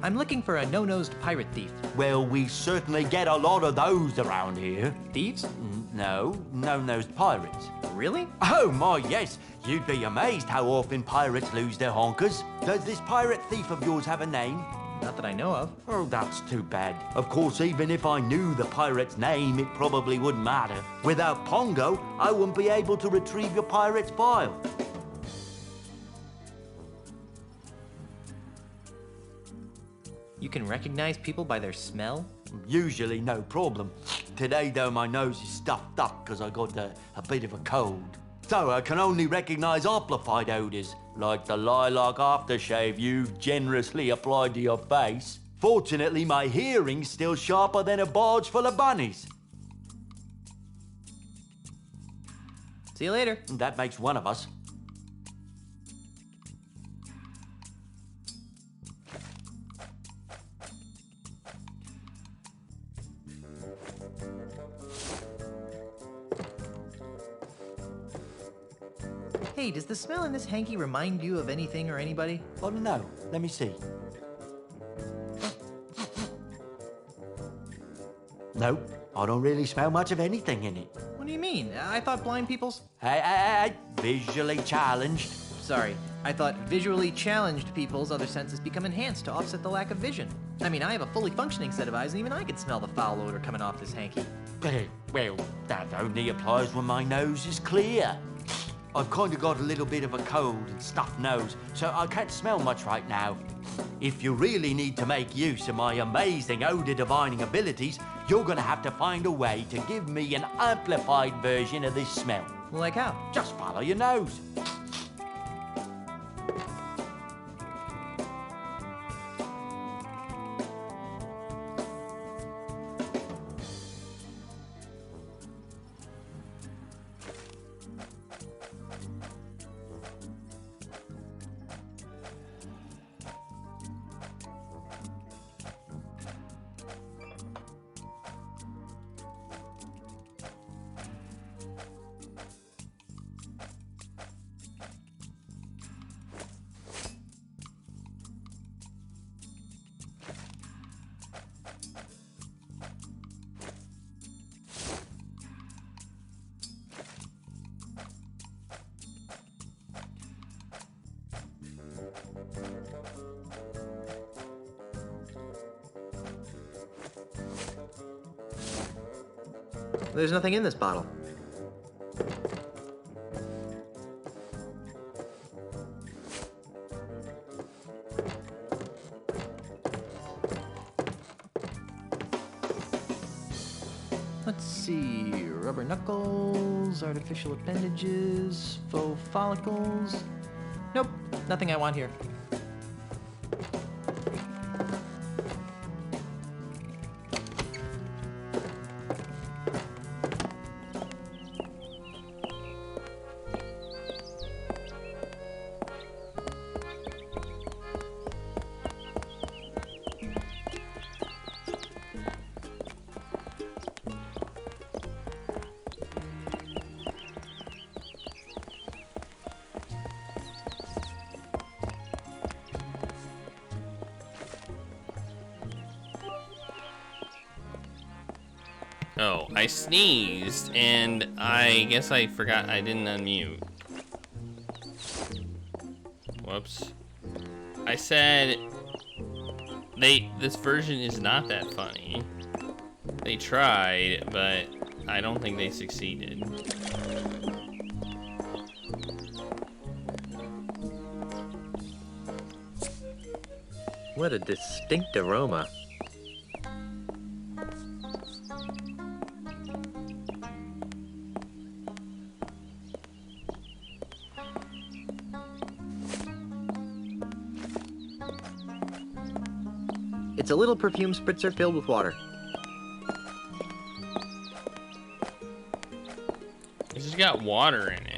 I'm looking for a no-nosed pirate thief. Well, we certainly get a lot of those around here. Thieves? No, no-nosed pirates. Really? Oh my, yes. You'd be amazed how often pirates lose their honkers. Does this pirate thief of yours have a name? Not that I know of. Oh, that's too bad. Of course, even if I knew the pirate's name, it probably wouldn't matter. Without Pongo, I wouldn't be able to retrieve your pirate's file. You can recognize people by their smell? Usually no problem. Today, though, my nose is stuffed up because I got a bit of a cold. So I can only recognize amplified odors, like the lilac aftershave you've generously applied to your face. Fortunately, my hearing's still sharper than a barge full of bunnies. See you later. That makes one of us. Hey, does the smell in this hanky remind you of anything or anybody? I don't know. Let me see. Nope, I don't really smell much of anything in it. What do you mean? I thought blind people's... Hey, visually challenged. Sorry, I thought visually challenged people's other senses become enhanced to offset the lack of vision. I mean, I have a fully functioning set of eyes, and even I can smell the foul odor coming off this hanky. Well, that only applies when my nose is clear. I've kind of got a little bit of a cold and stuffed nose, so I can't smell much right now. If you really need to make use of my amazing odor divining abilities, you're gonna have to find a way to give me an amplified version of this smell. Like how? Just follow your nose. There's nothing in this bottle. Let's see, rubber knuckles, artificial appendages, faux follicles. Nope, nothing I want here. Oh, I sneezed, and I guess I forgot I didn't unmute. Whoops. I said this version is not that funny. They tried, but I don't think they succeeded. What a distinct aroma. It's a little perfume spritzer filled with water. This has got water in it.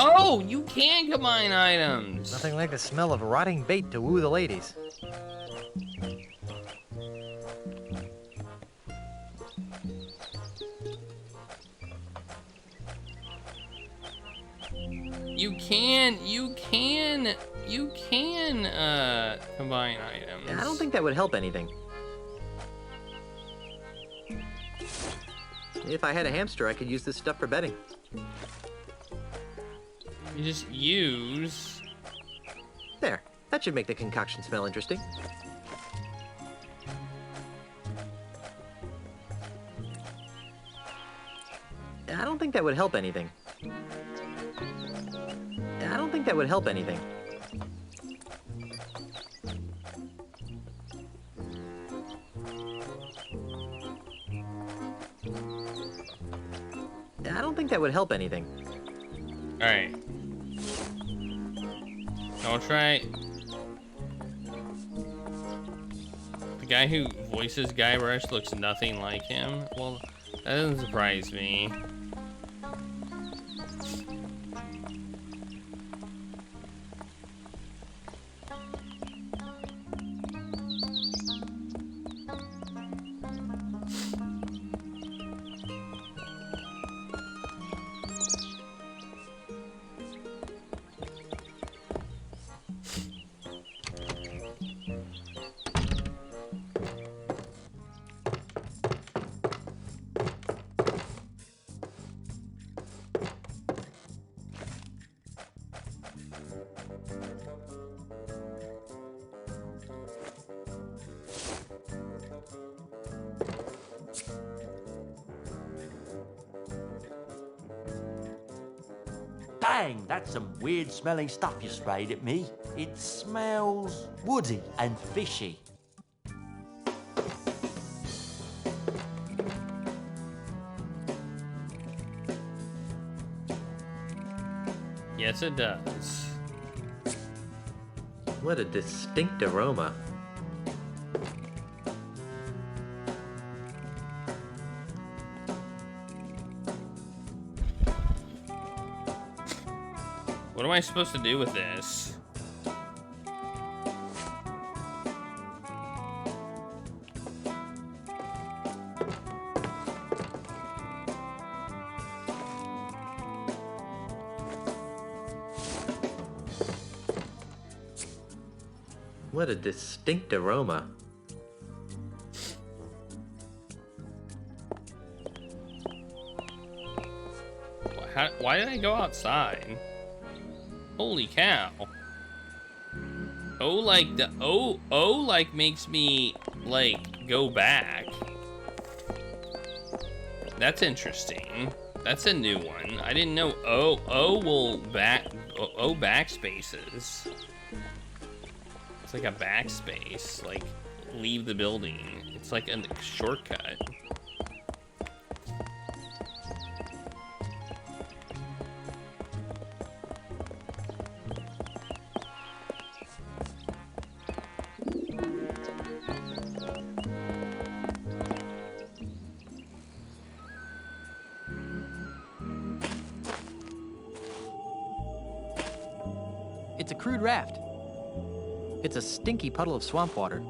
Oh, you can combine items. Nothing like the smell of rotting bait to woo the ladies. You can combine items. I don't think that would help anything. If I had a hamster, I could use this stuff for bedding. You just use... There. That should make the concoction smell interesting. I don't think that would help anything. I don't think that would help anything. I don't think that would help anything. Alright. I'll try... The guy who voices Guybrush looks nothing like him. Well, that doesn't surprise me. Dang, that's some weird smelling stuff you sprayed at me. It smells woody and fishy. Yes, it does. What a distinct aroma. What am I supposed to do with this? What a distinct aroma. Why did I go outside? Holy cow. Like makes me like go back. That's interesting. That's a new one. I didn't know backspaces. It's like a backspace, like leave the building. It's like a shortcut. It's a crude raft. It's a stinky puddle of swamp water.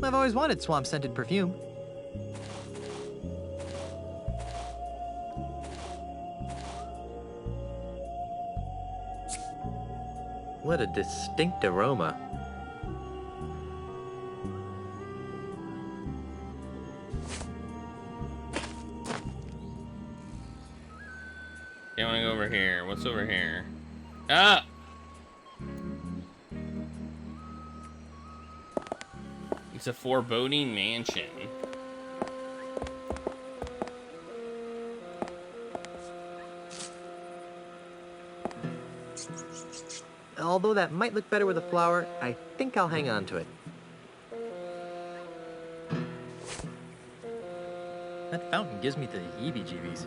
I've always wanted swamp-scented perfume. What a distinct aroma. I want to go over here. What's over here? Ah! It's a foreboding mansion. Although that might look better with a flower, I think I'll hang on to it. That fountain gives me the heebie-jeebies.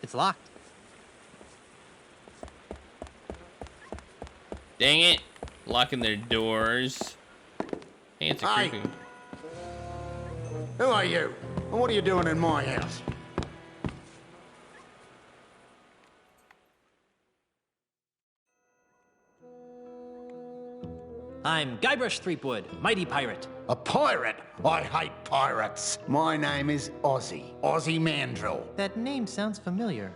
It's locked. Dang it. Locking their doors. Hey, it's a Hey. creepy. Who are you? And what are you doing in my house? I'm Guybrush Threepwood, mighty pirate. A pirate? I hate pirates. My name is Ozzie Mandrill. That name sounds familiar.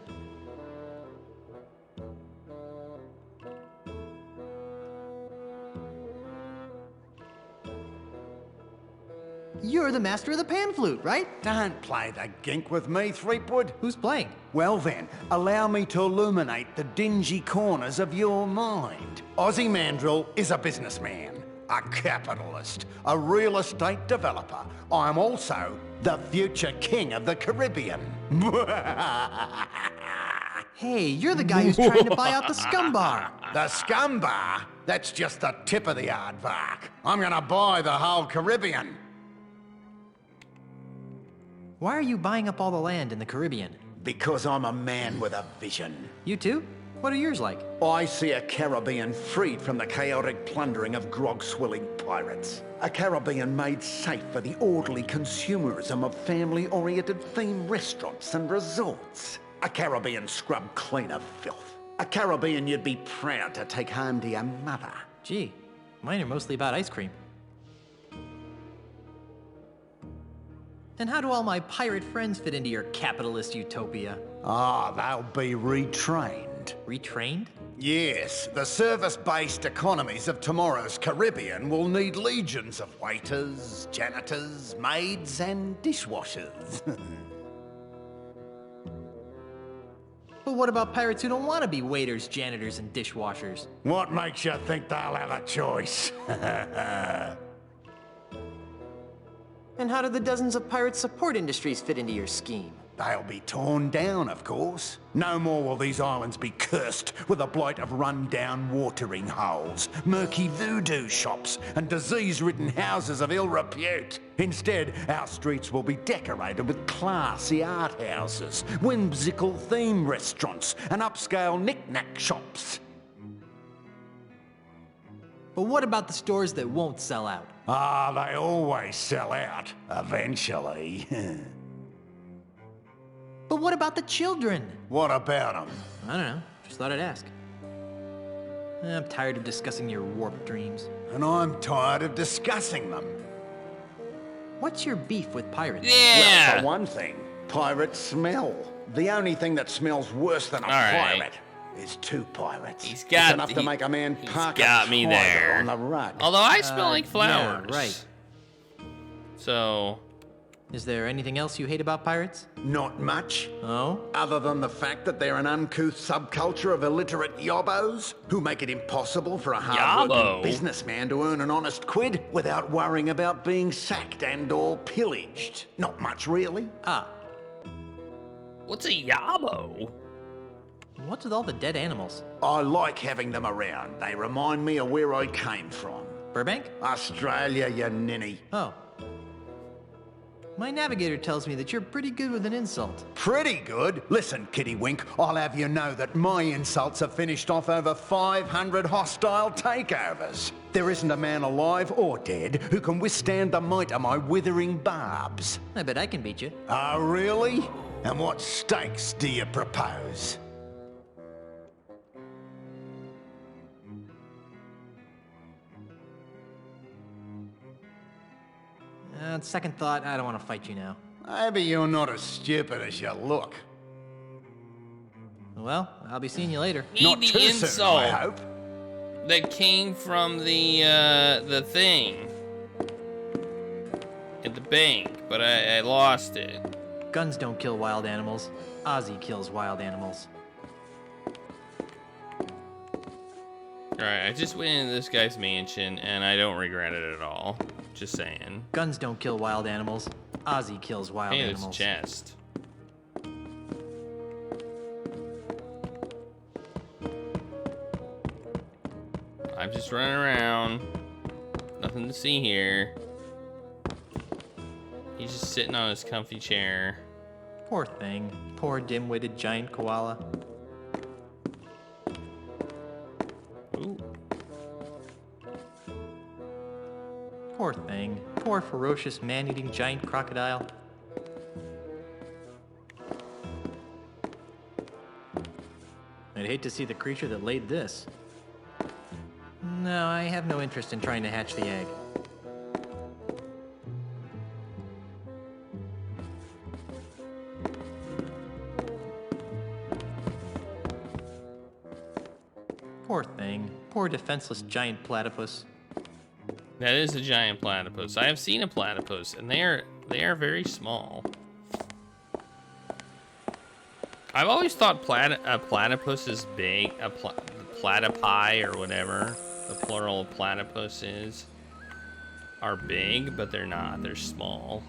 You're the master of the pan flute, right? Don't play the gink with me, Threepwood. Who's playing? Well then, allow me to illuminate the dingy corners of your mind. Ozzie Mandrill is a businessman, a capitalist, a real estate developer. I'm also the future king of the Caribbean. Hey, you're the guy who's trying to buy out the scum bar. The scum bar? That's just the tip of the aardvark. I'm gonna buy the whole Caribbean. Why are you buying up all the land in the Caribbean? Because I'm a man with a vision. You too? What are yours like? I see a Caribbean freed from the chaotic plundering of grog-swilling pirates. A Caribbean made safe for the orderly consumerism of family-oriented themed restaurants and resorts. A Caribbean scrubbed clean of filth. A Caribbean you'd be proud to take home to your mother. Gee, mine are mostly about ice cream. And how do all my pirate friends fit into your capitalist utopia? Ah, they'll be retrained. Retrained? Yes, the service-based economies of tomorrow's Caribbean will need legions of waiters, janitors, maids, and dishwashers. But what about pirates who don't want to be waiters, janitors, and dishwashers? What makes you think they'll have a choice? And how do the dozens of pirate support industries fit into your scheme? They'll be torn down, of course. No more will these islands be cursed with the blight of run-down watering holes, murky voodoo shops, and disease-ridden houses of ill repute. Instead, our streets will be decorated with classy art houses, whimsical theme restaurants, and upscale knick-knack shops. But what about the stores that won't sell out? Ah, they always sell out, eventually. But what about the children? What about them? I don't know. Just thought I'd ask. I'm tired of discussing your warped dreams. And I'm tired of discussing them. What's your beef with pirates? Yeah! Well, for one thing, pirates smell. The only thing that smells worse than a pirate is two pirates. He's got it's enough to make a man park got me there. on the rug. Although I smell like flowers. Yeah, right. So... Is there anything else you hate about pirates? Not much. Oh? Other than the fact that they're an uncouth subculture of illiterate yobbos who make it impossible for a hard-working businessman to earn an honest quid without worrying about being sacked and or pillaged. Not much, really. Ah. What's a yabo? What's with all the dead animals? I like having them around. They remind me of where I came from. Burbank? Australia, you ninny. Oh. My navigator tells me that you're pretty good with an insult. Pretty good? Listen, Kittywink, I'll have you know that my insults have finished off over 500 hostile takeovers. There isn't a man alive or dead who can withstand the might of my withering barbs. I bet I can beat you. Oh, really? And what stakes do you propose? Second thought, I don't want to fight you now. Maybe you're not as stupid as you look. Well, I'll be seeing you later. Need the insult soon, I hope. that came from the thing at the bank, but I lost it. Guns don't kill wild animals. Ozzie kills wild animals. Alright, I just went into this guy's mansion, and I don't regret it at all. Just saying. Guns don't kill wild animals. Ozzie kills wild Hey, animals. there's a chest. I'm just running around. Nothing to see here. He's just sitting on his comfy chair. Poor thing. Poor dim-witted giant koala. Ooh. Poor thing. Poor ferocious man-eating giant crocodile. I'd hate to see the creature that laid this. No, I have no interest in trying to hatch the egg. Poor thing. Poor defenseless giant platypus. That is a giant platypus. I have seen a platypus, and they are very small. I've always thought a platypus is big. Platypi or whatever the plural of platypus is are big, but they're not. They're small.